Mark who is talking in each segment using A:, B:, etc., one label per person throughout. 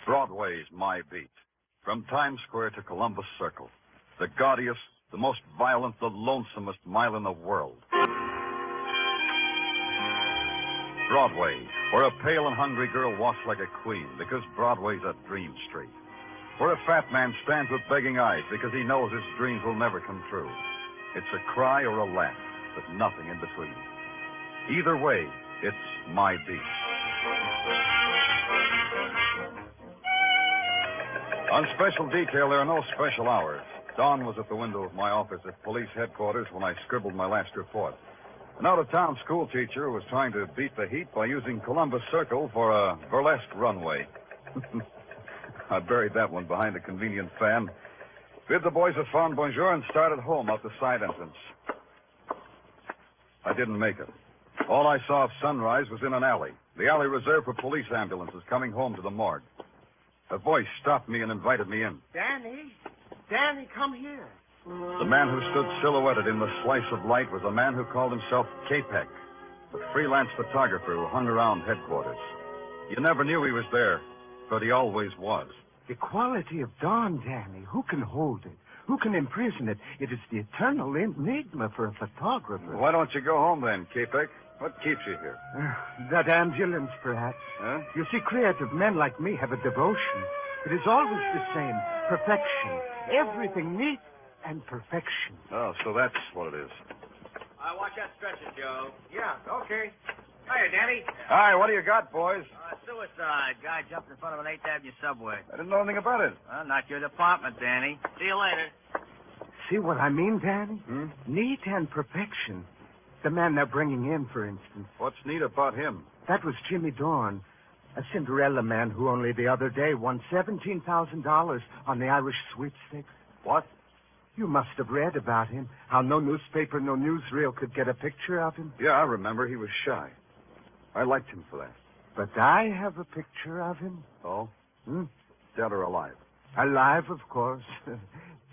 A: Broadway's my beat. From Times Square to Columbus Circle. The gaudiest, the most violent, the lonesomest mile in the world. Broadway, where a pale and hungry girl walks like a queen because Broadway's a dream street. Where a fat man stands with begging eyes because he knows his dreams will never come true. It's a cry or a laugh, but nothing in between. Either way, it's my beat. On special detail, there are no special hours. Dawn was at the window of my office at police headquarters when I scribbled my last report. An out-of-town school teacher was trying to beat the heat by using Columbus Circle for a burlesque runway. I buried that one behind a convenient fan, bid the boys a fond bonjour, and started home out the side entrance. I didn't make it. All I saw of sunrise was in an alley, the alley reserved for police ambulances coming home to the morgue. A voice stopped me and invited me in.
B: Danny, come here.
A: The man who stood silhouetted in the slice of light was a man who called himself Kaypeck, the freelance photographer who hung around headquarters. You never knew he was there, but he always was.
B: The quality of dawn, Danny. Who can hold it? Who can imprison it? It is the eternal enigma for a photographer.
A: Why don't you go home then, Kaypeck? What keeps you here?
B: That ambulance, perhaps.
A: Huh?
B: You see, creative men like me have a devotion. It is always the same. Perfection. Everything neat and perfection.
A: Oh, so that's what it is.
C: Watch that stretcher, Joe.
B: Yeah, okay.
C: Hiya, Danny.
A: Hi, what do you got, boys?
C: Suicide. Guy jumped in front of an 8th Avenue subway.
A: I didn't know anything about it.
C: Well, not your department, Danny. See you later.
B: See what I mean, Danny? Neat and perfection. The man they're bringing in, for instance.
A: What's neat about him?
B: That was Jimmy Dorn, a Cinderella man who only the other day won $17,000 on the Irish sweepstakes.
A: What?
B: You must have read about him, how no newspaper, no newsreel could get a picture of him.
A: Yeah, I remember. He was shy. I liked him for that.
B: But I have a picture of him.
A: Oh? Dead or alive?
B: Alive, of course.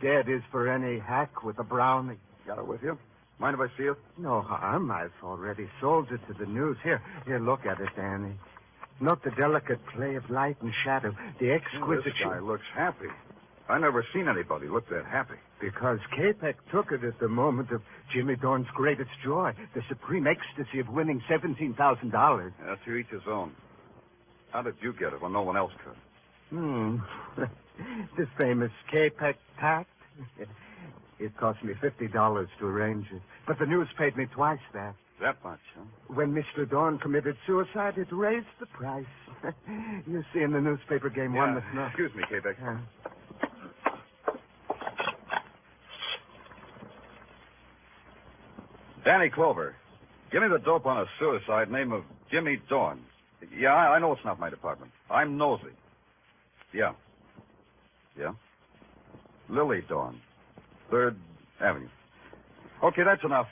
B: Dead is for any hack with a brownie.
A: Got it with you? Mind if I see it?
B: No harm. I've already sold it to the news. Here, look at it, Danny. Note the delicate play of light and shadow, the exquisite...
A: This guy looks happy. I never seen anybody look that happy.
B: Because Kaypeck took it at the moment of Jimmy Dorn's greatest joy, the supreme ecstasy of winning $17,000.
A: Yeah, to each his own. How did you get it when no one else could?
B: The famous Kaypeck pact. It cost me $50 to arrange it. But the news paid me twice that.
A: That much, huh?
B: When Mr. Dorn committed suicide, it raised the price. You see, in the newspaper game, one must know.
A: Excuse me, Kaypeck. Danny Clover, give me the dope on a suicide name of Jimmy Dorn. Yeah, I know it's not my department. I'm nosy. Yeah. Lily Dorn, 3rd Avenue. Okay, that's enough.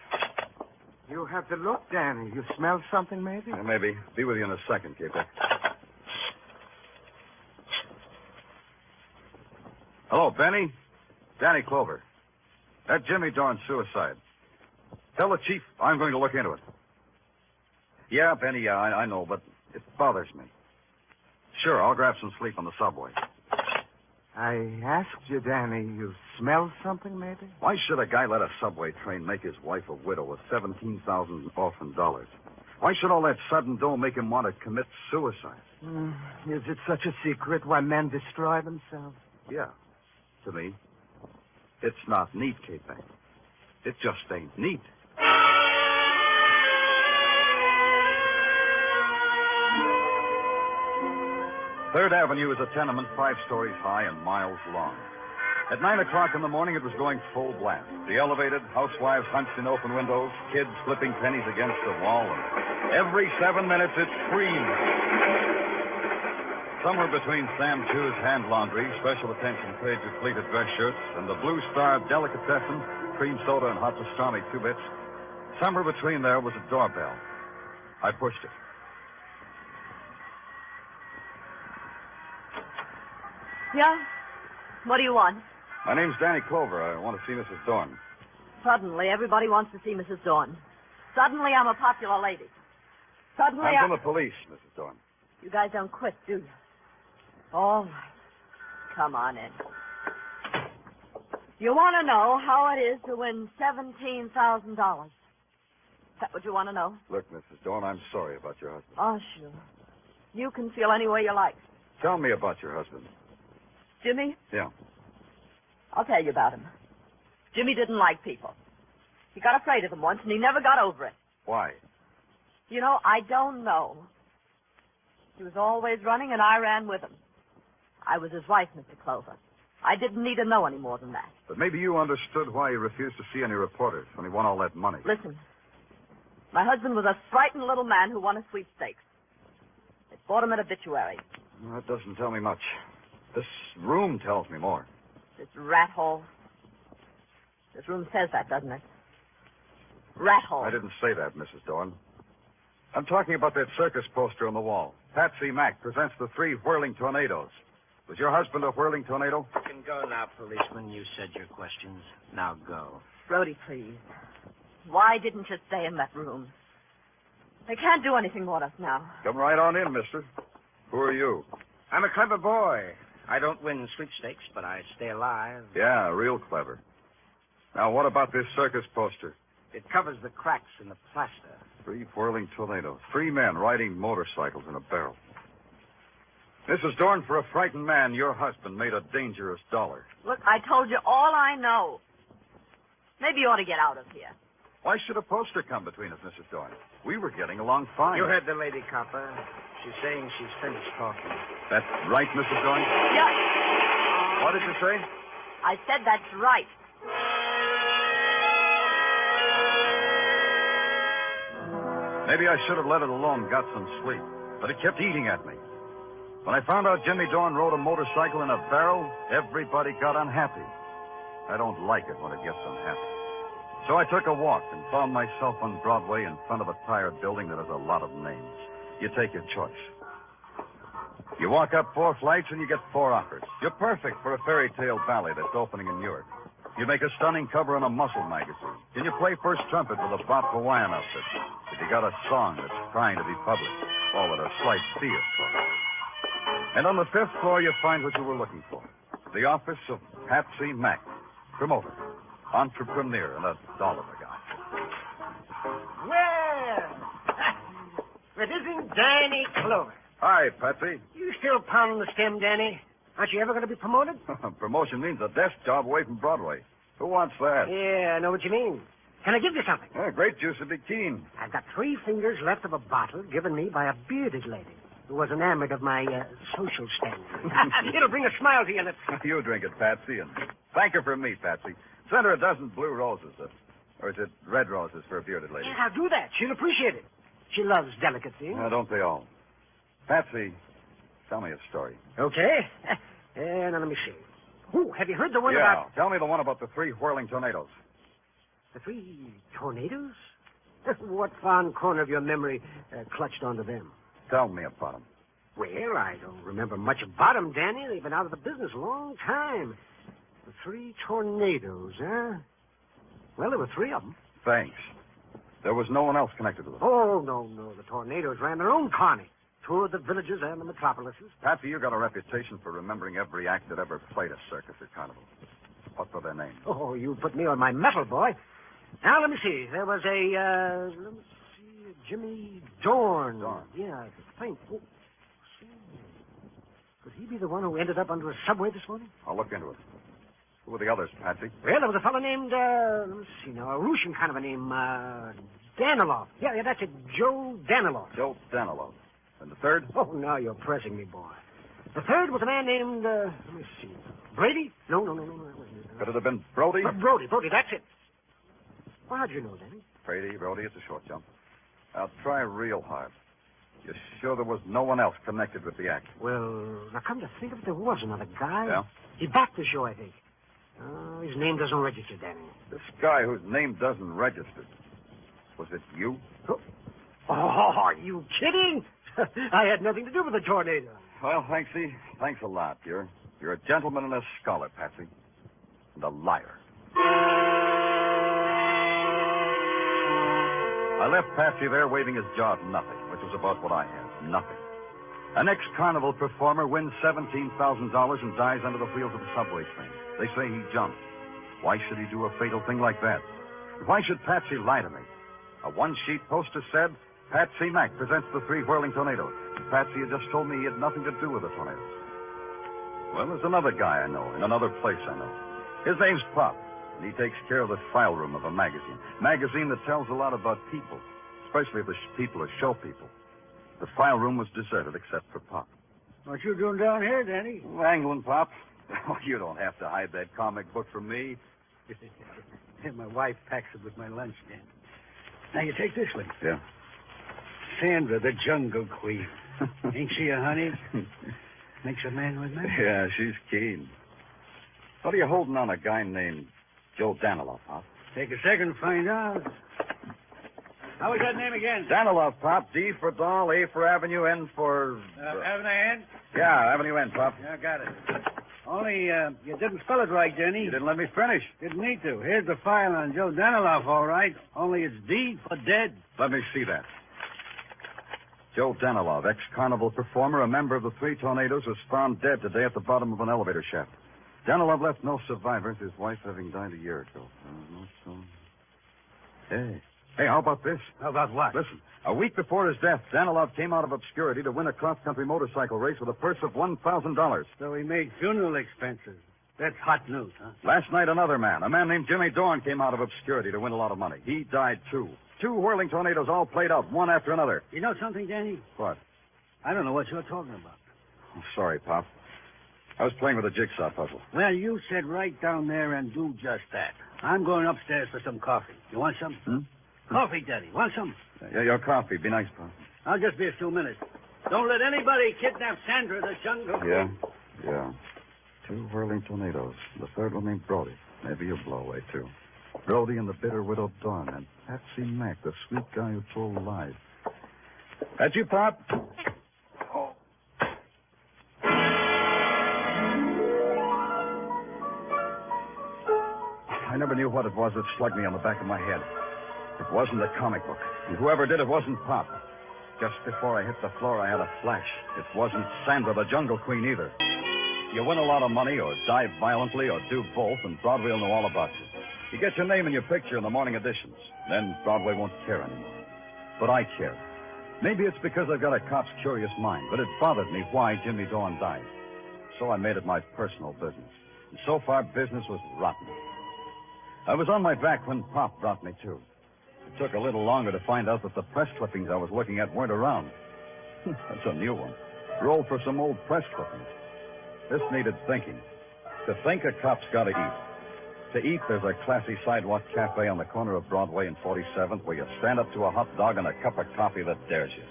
B: You have the look, Danny. You smell something, maybe?
A: Yeah, maybe. Be with you in a second, Kaypeck. Hello, Benny? Danny Clover. That Jimmy Dorn suicide. Tell the chief I'm going to look into it. Yeah, Benny, I know, but it bothers me. Sure, I'll grab some sleep on the subway.
B: I asked you, Danny, you smell something, maybe?
A: Why should a guy let a subway train make his wife a widow with $17,000 orphan dollars? Why should all that sudden dough make him want to commit suicide?
B: Is it such a secret why men destroy themselves?
A: Yeah, to me. It's not neat, Kaypeck. It just ain't neat. 3rd Avenue is a tenement 5 stories high and miles long. At 9 o'clock in the morning, it was going full blast. The elevated, housewives hunched in open windows, kids flipping pennies against the wall, and every 7 minutes it screamed. Somewhere between Sam Chu's hand laundry, special attention paid to pleated dress shirts, and the Blue Star delicatessen, cream soda and hot pastrami 2 bits, somewhere between there was a doorbell. I pushed it.
D: Yeah? What do you want?
A: My name's Danny Clover. I want to see Mrs. Dorn.
D: Suddenly, everybody wants to see Mrs. Dorn. Suddenly, I'm a popular lady. Suddenly,
A: I'm from the police, Mrs. Dorn.
D: You guys don't quit, do you? All right. Come on in. You want to know how it is to win $17,000? Is that what you want to know?
A: Look, Mrs. Dorn, I'm sorry about your husband.
D: Oh, sure. You can feel any way you like.
A: Tell me about your husband.
D: Jimmy?
A: Yeah.
D: I'll tell you about him. Jimmy didn't like people. He got afraid of them once, and he never got over it.
A: Why?
D: You know, I don't know. He was always running, and I ran with him. I was his wife, Mr. Clover. I didn't need to know any more than that.
A: But maybe you understood why he refused to see any reporters when he won all that money.
D: Listen, my husband was a frightened little man who won a sweepstakes. It bought him an obituary.
A: Well, that doesn't tell me much. This room tells me more.
D: This rat hole. This room says that, doesn't it? Rat hole.
A: I didn't say that, Mrs. Dorn. I'm talking about that circus poster on the wall. Patsy Mack presents the 3 whirling tornadoes. Was your husband a whirling tornado?
C: You can go now, policeman. You said your questions. Now go.
D: Brody, please. Why didn't you stay in that room? They can't do anything more to us now.
A: Come right on in, mister. Who are you?
C: I'm a clever boy. I don't win sweepstakes, but I stay alive.
A: Yeah, real clever. Now, what about this circus poster?
C: It covers the cracks in the plaster.
A: 3 whirling tornadoes. 3 men riding motorcycles in a barrel. Mrs. Dorn, for a frightened man, your husband made a dangerous dollar.
D: Look, I told you all I know. Maybe you ought to get out of here.
A: Why should a poster come between us, Mrs. Dorn? We were getting along fine.
C: You heard the lady, copper. She's saying she's finished talking.
A: That's right, Mrs. Dorn?
D: Yeah.
A: What did you say?
D: I said that's right.
A: Maybe I should have let it alone, got some sleep. But it kept eating at me. When I found out Jimmy Dorn rode a motorcycle in a barrel, everybody got unhappy. I don't like it when it gets unhappy. So I took a walk and found myself on Broadway in front of a tired building that has a lot of names. You take your choice. You walk up 4 flights and you get 4 offers. You're perfect for a fairy tale ballet that's opening in Newark. You make a stunning cover in a muscle magazine. Can you play first trumpet with a Bop Hawaiian outfit? If you got a song that's trying to be published, all at a slight fee, of course. And on the 5th floor, you find what you were looking for. The office of Patsy Mack, promoter, entrepreneur, and a dollar guy.
E: Well, it isn't Danny Clover.
A: Hi, Patsy.
E: You still pounding the stem, Danny? Aren't you ever going to be promoted?
A: Promotion means a desk job away from Broadway. Who wants that?
E: Yeah, I know what you mean. Can I give you something?
A: Yeah, grape juice would be keen.
E: I've got 3 fingers left of a bottle given me by a bearded lady who was enamored of my social standing. It'll bring a smile to your lips.
A: You drink it, Patsy, and thank her for me, Patsy. Send her a dozen blue roses, or is it red roses for a bearded lady?
E: Yeah, I'll do that. She'll appreciate it. She loves delicacy.
A: Don't they all? Patsy, tell me a story.
E: Okay. Now, let me see. Oh, have you heard the one
A: Yeah,
E: about...
A: tell me the one about the 3 whirling tornadoes.
E: The 3 tornadoes? What fond corner of your memory clutched onto them?
A: Tell me about them.
E: Well, I don't remember much about them, Danny. They've been out of the business a long time. The 3 tornadoes, huh? Well, there were 3 of them.
A: Thanks. There was no one else connected with them.
E: Oh, no. The tornadoes ran their own carny. Toured the villages and the metropolises.
A: Patsy, you got a reputation for remembering every act that ever played a circus or carnival. What were their names?
E: Oh, you put me on my mettle, boy. Now, let me see. There was Jimmy Dorn.
A: Dorn.
E: Yeah, I think. Oh, say, could he be the one who ended up under a subway this morning?
A: I'll look into it. Who were the others, Patsy?
E: Well, there was a fellow named, let me see now, a Russian kind of a name, Danilov. Yeah, that's it, Joe Danilov.
A: Joe Danilov. And the 3rd?
E: Oh, now you're pressing me, boy. The 3rd was a man named, let me see, Brady? No, that wasn't it.
A: Could it have been Brody?
E: Brody, that's it. Well, how'd you know, Danny?
A: Brody, it's a short jump. I'll try real hard. You're sure there was no one else connected with the act?
E: Well, now come to think of it, there was another guy.
A: Yeah?
E: He backed the show, I think. His name doesn't register, Danny.
A: This guy whose name doesn't register. Was it you?
E: Oh, are you kidding? I had nothing to do with the tornado.
A: Well, thanks a lot. You're a gentleman and a scholar, Patsy. And a liar. I left Patsy there waving his jaw at nothing, which was about what I had. Nothing. An ex-carnival performer wins $17,000 and dies under the wheels of a subway train. They say he jumped. Why should he do a fatal thing like that? Why should Patsy lie to me? A one-sheet poster said, Patsy Mack presents the 3 whirling tornadoes. Patsy had just told me he had nothing to do with the tornadoes. Well, there's another guy I know in another place I know. His name's Pop, and he takes care of the file room of a magazine. Magazine that tells a lot about people, especially if the people are show people. The file room was deserted except for Pop.
E: What you doing down here, Danny?
A: Wrangling, Pop. Oh, you don't have to hide that comic book from me.
E: My wife packs it with my lunch, Dan. Now, you take this one.
A: Yeah.
E: Sandra, the Jungle Queen. Ain't she a honey? Makes a man with me.
A: Yeah, she's keen. What are you holding on a guy named Joe Danilov, Pop?
E: Take a second to find out. How was that name again?
A: Danilov, Pop. D for doll, A for avenue, N for...
E: Avenue N?
A: Yeah, avenue N, Pop.
E: Yeah, got it. Only, you didn't spell it right, Denny.
A: You didn't let me finish.
E: Didn't need to. Here's the file on Joe Daniloff, all right. Only it's D for dead.
A: Let me see that. Joe Danilov, ex-carnival performer, a member of the 3 tornadoes, was found dead today at the bottom of an elevator shaft. Danilov left no survivors, his wife having died a year ago. Hey, how about this?
E: How about what?
A: Listen, a week before his death, Danilov came out of obscurity to win a cross-country motorcycle race with a purse of $1,000.
E: So he made funeral expenses. That's hot news, huh?
A: Last night, another man, a man named Jimmy Dorn, came out of obscurity to win a lot of money. He died, too. 2 whirling tornadoes all played out, one after another.
E: You know something, Danny?
A: What?
E: I don't know what you're talking about.
A: Oh, sorry, Pop. I was playing with a jigsaw puzzle.
E: Well, you said right down there and do just that. I'm going upstairs for some coffee. You want some? Coffee, Daddy. Want some?
A: Yeah, your coffee. Be nice, Pop.
E: I'll just be a few minutes. Don't let anybody kidnap Sandra, the Jungle.
A: Yeah. 2 whirling tornadoes. The third one named Brody. Maybe you'll blow away, too. Brody and the bitter widow Dorn, and Patsy Mack, the sweet guy who told lies. That you, Pop? Oh. I never knew what it was that slugged me on the back of my head. It wasn't a comic book. And whoever did it wasn't Pop. Just before I hit the floor, I had a flash. It wasn't Sandra, the Jungle Queen, either. You win a lot of money, or die violently, or do both, and Broadway will know all about you. You get your name and your picture in the morning editions. Then Broadway won't care anymore. But I care. Maybe it's because I've got a cop's curious mind, but it bothered me why Jimmy Dorn died. So I made it my personal business. And so far, business was rotten. I was on my back when Pop brought me to. It took a little longer to find out that the press clippings I was looking at weren't around. That's a new one. Rolled for some old press clippings. This needed thinking. To think, a cop's got to eat. To eat, there's a classy sidewalk cafe on the corner of Broadway and 47th where you stand up to a hot dog and a cup of coffee that dares you.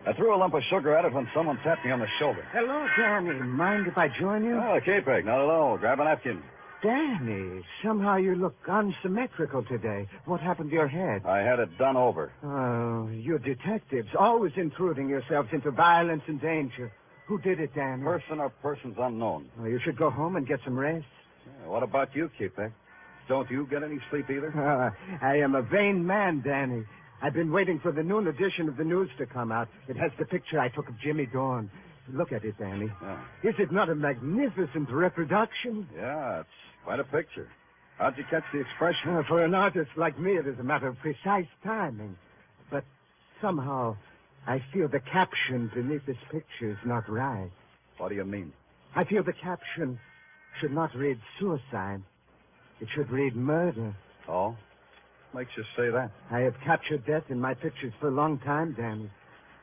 A: I threw a lump of sugar at it when someone tapped me on the shoulder.
B: Hello, Danny. Mind if I join you?
A: Oh, Kaypeck, not at all. Grab a napkin.
B: Danny, somehow you look unsymmetrical today. What happened to your head?
A: I had it done over.
B: Oh, you're detectives, always intruding yourselves into violence and danger. Who did it, Danny?
A: Person or persons unknown.
B: Oh, you should go home and get some rest.
A: Yeah, what about you, Kaypeck? Don't you get any sleep either?
B: I am a vain man, Danny. I've been waiting for the noon edition of the news to come out. It has the picture I took of Jimmy Dorn. Look at it, Danny.
A: Yeah.
B: Is it not a magnificent reproduction?
A: Yeah, it's quite a picture. How'd you catch the expression?
B: For an artist like me, it is a matter of precise timing. But somehow, I feel the caption beneath this picture is not right.
A: What do you mean?
B: I feel the caption should not read suicide. It should read murder.
A: Oh? Makes you say that?
B: I have captured death in my pictures for a long time, Danny.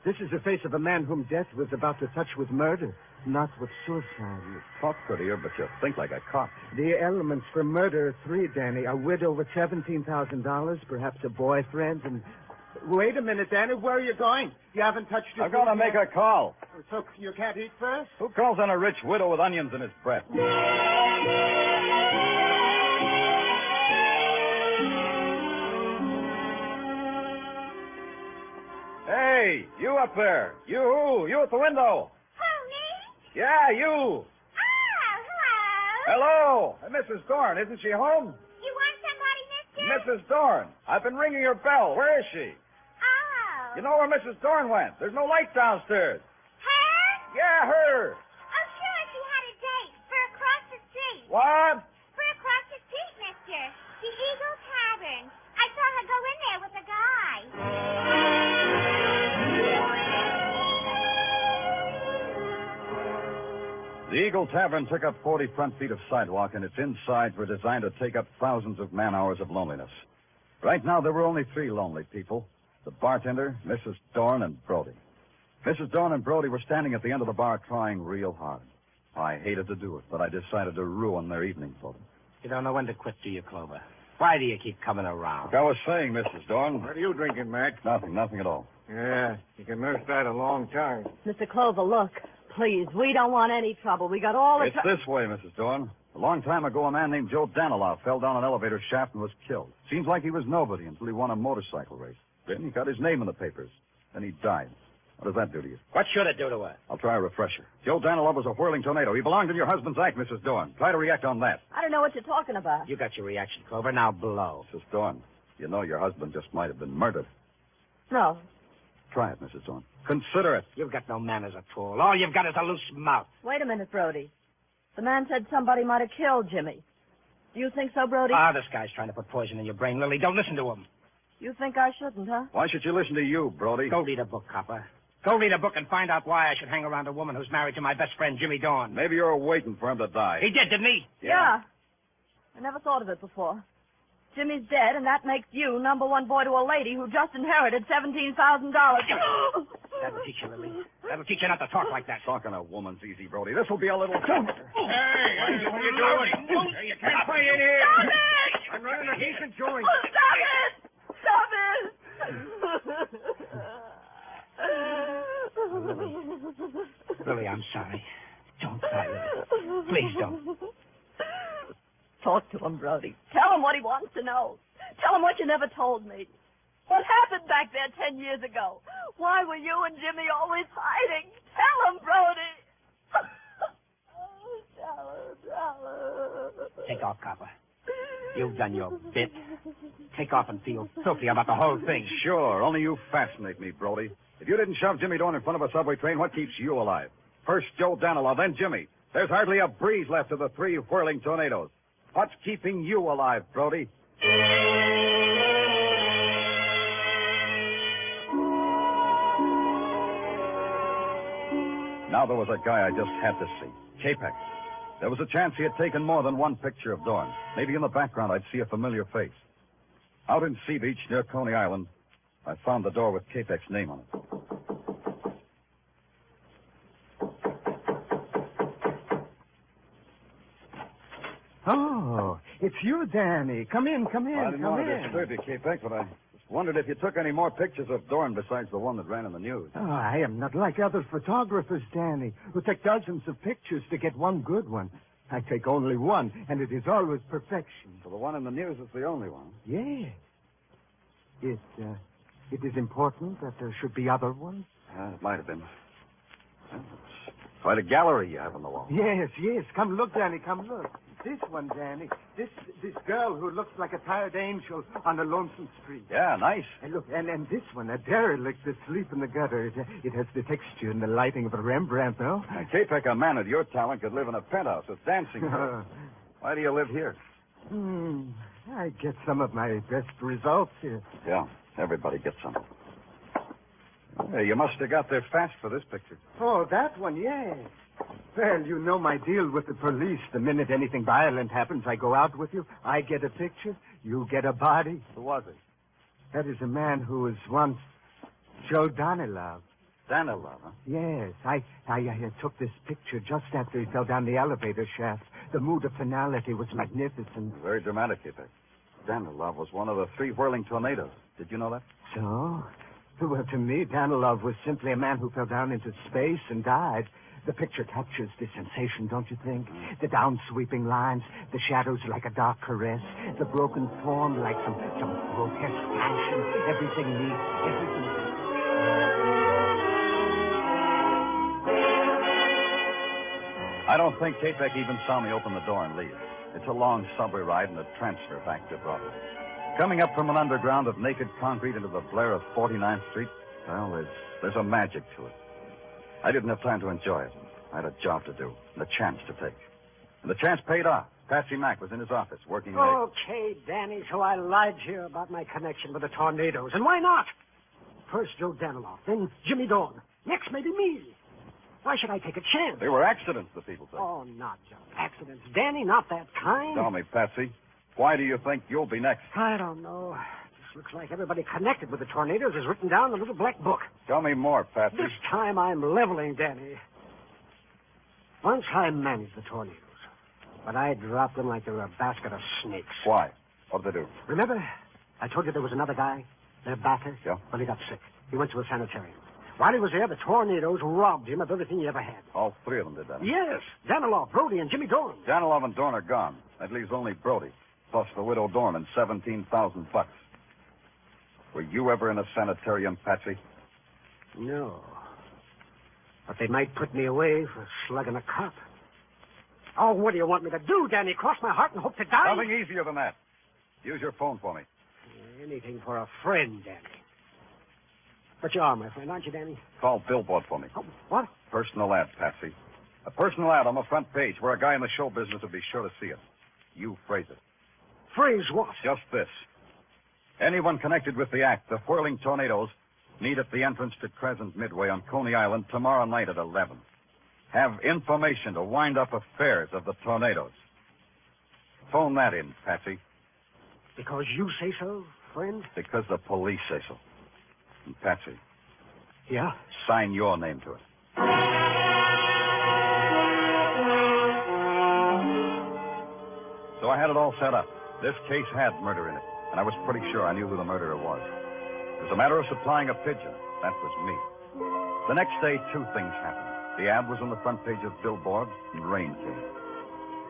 B: This is the face of a man whom death was about to touch with murder, not with suicide.
A: You talk prettier, but you think like a cop.
B: The elements for murder are 3, Danny. A widow with $17,000, perhaps a boyfriend, and... Wait a minute, Danny. Where are you going? You haven't touched your...
A: I've got to make a call.
B: So you can't eat first?
A: Who calls on a rich widow with onions in his breath? Hey, you up there. You at the window.
F: Who, me?
A: Yeah, you.
F: Oh, hello.
A: Hello. Mrs. Dorn, isn't she home?
F: You want somebody, mister?
A: Mrs. Dorn, I've been ringing your bell. Where is she?
F: Oh.
A: You know where Mrs. Dorn went? There's no light downstairs.
F: Hey,
A: Yeah, her.
F: Oh, sure, she had a date for across the street.
A: What?
F: For across the street, mister. The Eagle Tavern. I saw her go in there with a guy.
A: The Eagle Tavern took up 40 front feet of sidewalk, and its insides were designed to take up thousands of man-hours of loneliness. Right now, there were only 3 lonely people: the bartender, Mrs. Dorn, and Brody. Mrs. Dorn and Brody were standing at the end of the bar trying real hard. I hated to do it, but I decided to ruin their evening for them.
C: You don't know when to quit, do you, Clover? Why do you keep coming around?
A: Like I was saying, Mrs. Dorn.
G: What are you drinking, Mac?
A: Nothing at all.
G: Yeah, you can nurse that a long time.
D: Mr. Clover, look. Please, we don't want any trouble. We got all the
A: It's this way, Mrs. Dorn. A long time ago, a man named Joe Danilov fell down an elevator shaft and was killed. Seems like he was nobody until he won a motorcycle race. Then he got his name in the papers. Then he died. What does that do to you?
C: What should it do to her?
A: I'll try a refresher. Joe Danilov was a whirling tornado. He belonged in your husband's act, Mrs. Dorn. Try to react on that.
D: I don't know what you're talking about.
C: You got your reaction, Clover. Now blow.
A: Mrs. Dorn, you know your husband just might have been murdered.
D: No.
A: Try it, Mrs. Dorn. Consider it.
C: You've got no manners at all. All you've got is a loose mouth.
D: Wait a minute, Brody. The man said somebody might have killed Jimmy. Do you think so, Brody?
C: This guy's trying to put poison in your brain, Lily. Don't listen to him.
D: You think I shouldn't, huh?
A: Why should you listen to you, Brody?
C: Go read a book, copper. Go read a book and find out why I should hang around a woman who's married to my best friend, Jimmy Dorn.
A: Maybe you're waiting for him to die.
C: He did, didn't he?
D: Yeah. I never thought of it before. Jimmy's dead, and that makes you number one boy to a lady who just inherited $17,000.
C: That'll teach you, Lily. That'll teach you not to talk like that.
A: Talking a woman's easy, Brody. This will be a little...
G: Hey, what are you doing? Hey, you can't play in here.
D: Stop it!
G: I'm running a decent joint.
D: Oh, stop it! Stop it!
C: Lily, I'm sorry. Don't cry, Lily. Please don't.
D: Talk to him, Brody. Tell him what he wants to know. Tell him what you never told me. What happened back there 10 years ago? Why were you and Jimmy always hiding? Tell him, Brody. Tell him.
C: Take off, copper. You've done your bit. Take off and feel filthy about the whole thing.
A: Sure, only you fascinate me, Brody. If you didn't shove Jimmy Dorn in front of a subway train, what keeps you alive? First Joe Danilov, then Jimmy. There's hardly a breeze left of the 3 whirling tornadoes. What's keeping you alive, Brody? Now there was a guy I just had to see. Kaypeck. There was a chance he had taken more than one picture of Dorn. Maybe in the background I'd see a familiar face. Out in Sea Beach near Coney Island, I found the door with Kaypeck's name on it.
B: Oh, it's you, Danny. Come in.
A: I didn't want to disturb you, Kaypeck, but I just wondered if you took any more pictures of Dorn besides the one that ran in the news.
B: Oh, I am not like other photographers, Danny, who take dozens of pictures to get one good one. I take only one, and it is always perfection.
A: So the one in the news is the only one.
B: Yes. It is important that there should be other ones?
A: It might have been. Well, it's quite a gallery you have on the wall.
B: Yes. Come look, Danny, come look. This one, Danny. This girl who looks like a tired angel on a lonesome street.
A: Yeah, nice.
B: And look, and this one, a derelict asleep in the gutter. It has the texture and the lighting of a Rembrandt, no?
A: Now, Kaypeck, a man of your talent could live in a penthouse with dancing. Why do you live here?
B: I get some of my best results here.
A: Yeah, everybody gets some. Hey, you must have got there fast for this picture.
B: Oh, that one, yes. Well, you know my deal with the police. The minute anything violent happens, I go out with you. I get a picture. You get a body.
A: Who was it?
B: That is a man who was once Joe Danilov.
A: Danilov, huh?
B: Yes. I took this picture just after he fell down the elevator shaft. The mood of finality was magnificent.
A: Very dramatic, Kaypeck. Danilov was one of the 3 whirling tornadoes. Did you know that?
B: So? Well, to me, Danilov was simply a man who fell down into space and died. The picture captures the sensation, don't you think? The down-sweeping lines, the shadows like a dark caress, the broken form like some grotesque passion, everything neat, everything...
A: I don't think Kaypeck even saw me open the door and leave. It's a long subway ride and a transfer back to Broadway. Coming up from an underground of naked concrete into the blare of 49th Street, well, there's a magic to it. I didn't have time to enjoy it. I had a job to do and a chance to take. And the chance paid off. Patsy Mack was in his office working late.
E: Okay, Danny, so I lied to you about my connection with the tornadoes. And why not? First Joe Daniloff, then Jimmy Dorn. Next, maybe me. Why should I take a chance?
A: They were accidents, the people say.
E: Oh, not just accidents. Danny, not that kind.
A: Tell me, Patsy, why do you think you'll be next?
E: I don't know. This looks like everybody connected with the tornadoes is written down in a little black book.
A: Tell me more, Patsy.
E: This time I'm leveling, Danny. Once I managed the tornadoes, but I dropped them like they were a basket of snakes.
A: Why? What did they do?
E: Remember, I told you there was another guy, their backer?
A: Yeah.
E: Well, he got sick. He went to a sanitarium. While he was there, the tornadoes robbed him of everything he ever had.
A: All three of them did that.
E: Yes. Daniloff, Brody, and Jimmy Dorn.
A: Daniloff and Dorn are gone. That leaves only Brody, plus the widow Dorn and $17,000. Were you ever in a sanitarium, Patsy?
E: No. But they might put me away for slugging a cop. Oh, what do you want me to do, Danny? Cross my heart and hope to die?
A: Nothing easier than that. Use your phone for me.
E: Anything for a friend, Danny. But you are my friend, aren't you, Danny?
A: Call Billboard for me.
E: Oh, what?
A: Personal ad, Patsy. A personal ad on the front page where a guy in the show business will be sure to see it. You phrase it.
E: Phrase what?
A: Just this. Anyone connected with the act, the whirling tornadoes, meet at the entrance to Crescent Midway on Coney Island tomorrow night at 11. Have information to wind up affairs of the tornadoes. Phone that in, Patsy.
E: Because you say so, friend?
A: Because the police say so. And Patsy,
E: Yeah?
A: sign your name to it. So I had it all set up. This case had murder in it, and I was pretty sure I knew who the murderer was. It was a matter of supplying a pigeon. That was me. The next day, two things happened. The ad was on the front page of Billboard, and rain came.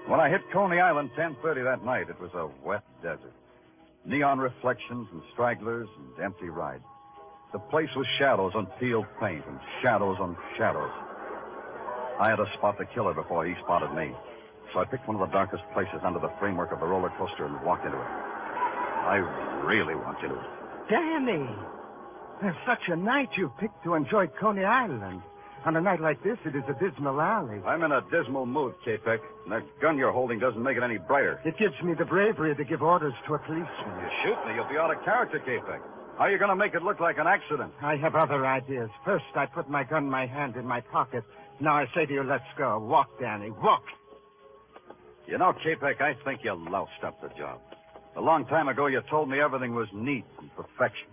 A: When I hit Coney Island 10:30 that night, it was a wet desert. Neon reflections and stragglers and empty rides. The place was shadows on peeled paint and shadows on shadows. I had to spot the killer before he spotted me. So I picked one of the darkest places under the framework of the roller coaster and walked into it. I really want you to.
B: Danny, there's such a night you picked to enjoy Coney Island. On a night like this, it is a dismal alley.
A: I'm in a dismal mood, Kaypeck, and that gun you're holding doesn't make it any brighter.
B: It gives me the bravery to give orders to a policeman.
A: You shoot me, you'll be out of character, Kaypeck. How are you going to make it look like an accident?
B: I have other ideas. First, I put my gun in my hand in my pocket. Now I say to you, let's go. Walk, Danny, walk.
A: You know, Kaypeck, I think you loused up the job. A long time ago, you told me everything was neat and perfection.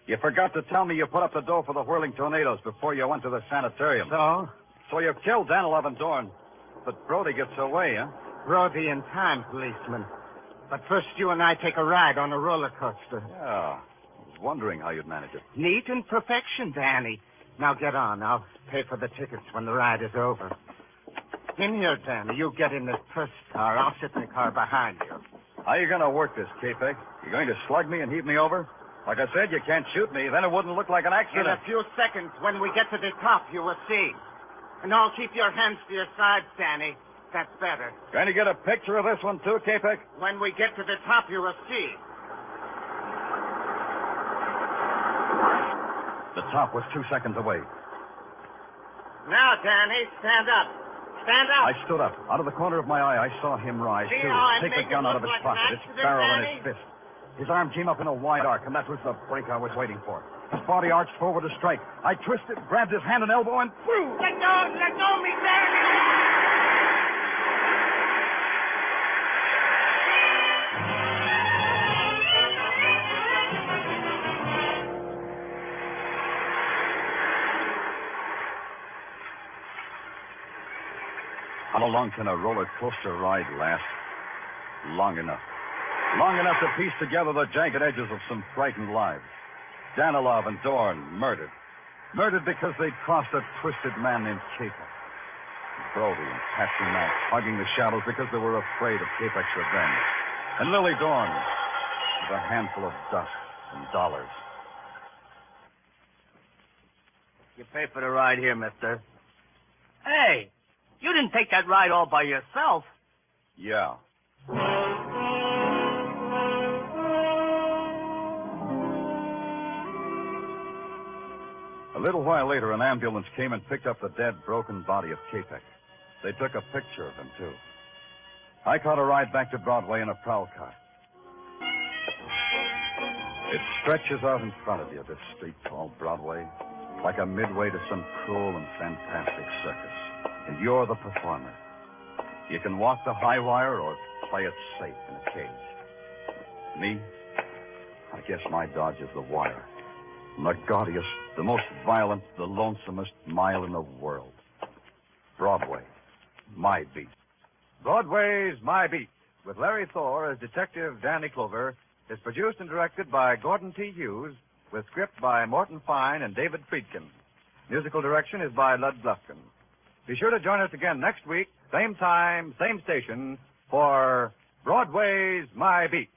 A: You forgot to tell me you put up the dough for the whirling tornadoes before you went to the sanitarium. So you killed Daniloff and Dorn. But Brody gets away, huh?
B: Brody in time, policeman. But first, you and I take a ride on a roller coaster.
A: Yeah. I was wondering how you'd manage it.
B: Neat and perfection, Danny. Now get on. I'll pay for the tickets when the ride is over. In here, Danny. You get in the first car. I'll sit in the car behind you.
A: How are you going to work this, Kaypeck? You going to slug me and heave me over? Like I said, you can't shoot me. Then it wouldn't look like an
B: In
A: accident.
B: a few seconds, when we get to the top, you will see. And now keep your hands to your sides, Danny. That's better.
A: Going to get a picture of this one, too, Kaypeck?
B: When we get to the top, you will see.
A: The top was 2 seconds away.
B: Now, Danny, stand up. Stand up.
A: I stood up. Out of the corner of my eye, I saw him rise,
B: See
A: too.
B: how I
A: Take the
B: make
A: gun
B: it
A: out of
B: look
A: his
B: like an
A: pocket, its
B: accident,
A: barrel in
B: Danny?
A: his fist. His arm came up in a wide arc, and that was the break I was waiting for. His body arched forward to strike. I twisted, grabbed his hand and elbow, and threw.
B: Let go, me, Danny.
A: How long can a roller coaster ride last? Long enough. Long enough to piece together the jagged edges of some frightened lives. Daniloff and Dorn murdered. Murdered because they'd crossed a twisted man named Kaypeck. Brody and Patsy Mack hugging the shadows because they were afraid of Kaypeck's revenge. And Lily Dorn with a handful of dust and dollars.
C: You pay for the ride here, mister. Hey, you didn't take that ride all by yourself.
A: Yeah. A little while later, an ambulance came and picked up the dead, broken body of Kaypeck. They took a picture of him, too. I caught a ride back to Broadway in a prowl car. It stretches out in front of you, this street called Broadway, like a midway to some cruel and fantastic circus. And you're the performer. You can walk the high wire or play it safe in a cage. Me? I guess my dodge is the wire. The gaudiest, the most violent, the lonesomest mile in the world. Broadway. My beat.
H: Broadway's My Beat, with Larry Thor as Detective Danny Clover, is produced and directed by Gordon T. Hughes, with script by Morton Fine and David Friedkin. Musical direction is by Lud Bluffkin. Be sure to join us again next week, same time, same station, for Broadway's My Beat.